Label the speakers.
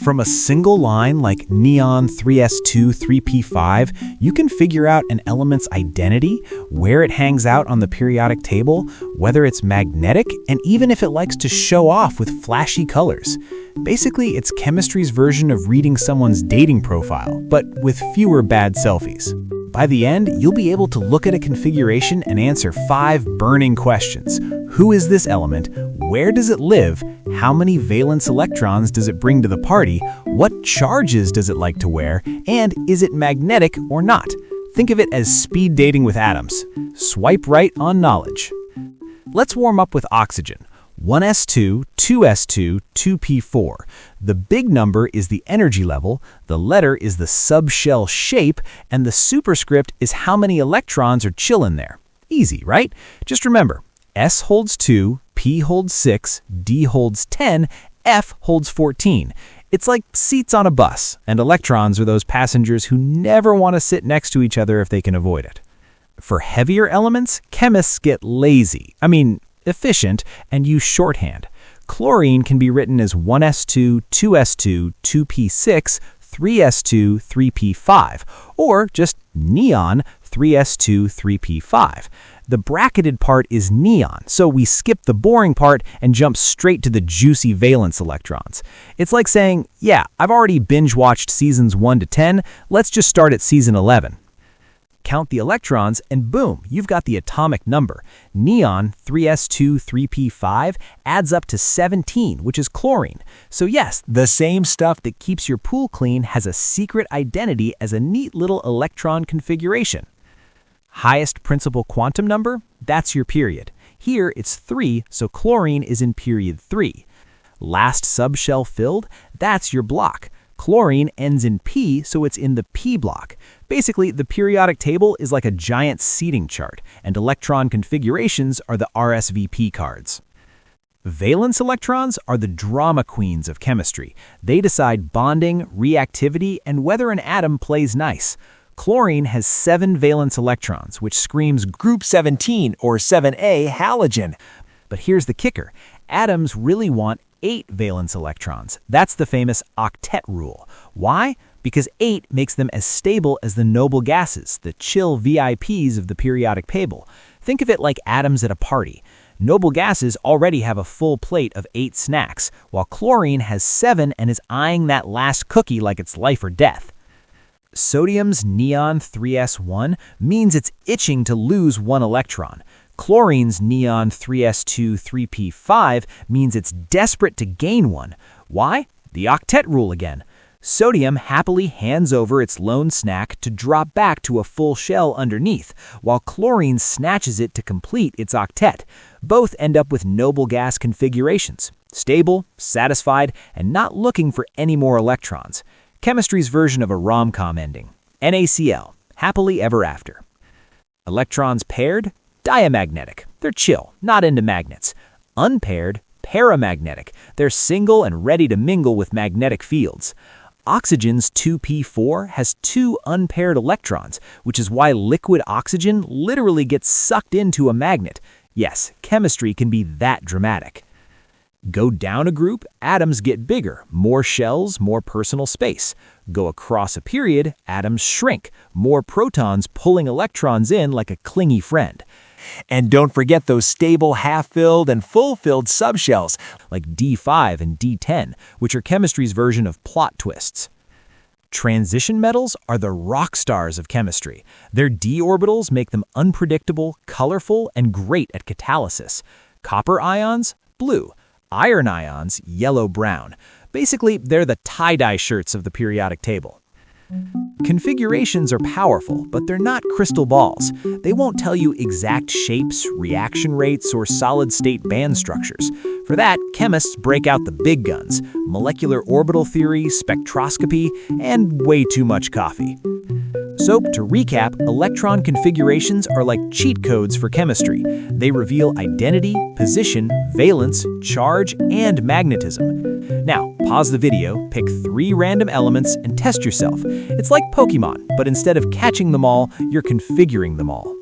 Speaker 1: From a single line like neon 3s2 3p5, you can figure out an element's identity, where it hangs out on the periodic table, whether it's magnetic, and even if it likes to show off with flashy colors. Basically, it's chemistry's version of reading someone's dating profile, but with fewer bad selfies. By the end, you'll be able to look at a configuration and answer 5 burning questions. Who is this element? Where does it live? How many valence electrons does it bring to the party? What charges does it like to wear? And is it magnetic or not? Think of it as speed dating with atoms. Swipe right on knowledge. Let's warm up with oxygen. 1s2, 2s2, 2p4. The big number is the energy level, the letter is the subshell shape, and the superscript is how many electrons are chilling there. Easy, right? Just remember, S holds 2, P holds 6, D holds 10, F holds 14. It's like seats on a bus, and electrons are those passengers who never want to sit next to each other if they can avoid it. For heavier elements, chemists get lazy. Efficient, and use shorthand. Chlorine can be written as 1s2, 2s2, 2p6, 3s2, 3p5, or just neon 3s2, 3p5. The bracketed part is neon, so we skip the boring part and jump straight to the juicy valence electrons. It's like saying, yeah, I've already binge-watched seasons 1 to 10, let's just start at season 11. Count the electrons, and boom, you've got the atomic number. Neon 3s2 3p5 adds up to 17, which is chlorine. So yes, the same stuff that keeps your pool clean has a secret identity as a neat little electron configuration. Highest principal quantum number? That's your period. Here it's 3, so chlorine is in period 3. Last subshell filled? That's your block. Chlorine ends in P, so it's in the P block. Basically, the periodic table is like a giant seating chart, and electron configurations are the RSVP cards. Valence electrons are the drama queens of chemistry. They decide bonding, reactivity, and whether an atom plays nice. Chlorine has 7 valence electrons, which screams group 17 or 7A halogen. But here's the kicker. Atoms really want 8 valence electrons. That's the famous Octet rule. Why? Because 8 makes them as stable as the noble gases, the chill VIPs of the periodic table. Think of it like atoms at a party. Noble gases already have a full plate of 8 snacks, while chlorine has 7 and is eyeing that last cookie like it's life or death. Sodium's neon 3s1 means it's itching to lose 1 electron. Chlorine's neon 3s2 3p5 means it's desperate to gain 1. Why? The octet rule again. Sodium happily hands over its lone snack to drop back to a full shell underneath, while chlorine snatches it to complete its octet. Both end up with noble gas configurations. Stable, satisfied, and not looking for any more electrons. Chemistry's version of a rom-com ending. NaCl, happily ever after. Electrons paired? Diamagnetic. They're chill, not into magnets. Unpaired, paramagnetic. They're single and ready to mingle with magnetic fields. Oxygen's 2p4 has 2 unpaired electrons, which is why liquid oxygen literally gets sucked into a magnet. Yes, chemistry can be that dramatic. Go down a group, atoms get bigger, more shells, more personal space. Go across a period, atoms shrink, more protons pulling electrons in like a clingy friend. And don't forget those stable half-filled and full-filled subshells like D5 and D10, which are chemistry's version of plot twists. Transition metals are the rock stars of chemistry. Their d orbitals make them unpredictable, colorful, and great at catalysis. Copper ions? Blue. Iron ions? Yellow-brown. Basically, they're the tie-dye shirts of the periodic table. Configurations are powerful, but they're not crystal balls. They won't tell you exact shapes, reaction rates, or solid-state band structures. For that, chemists break out the big guns: molecular orbital theory, spectroscopy, and way too much coffee. So, to recap, electron configurations are like cheat codes for chemistry. They reveal identity, position, valence, charge, and magnetism. Now, pause the video, pick 3 random elements, and test yourself. It's like Pokemon, but instead of catching them all, you're configuring them all.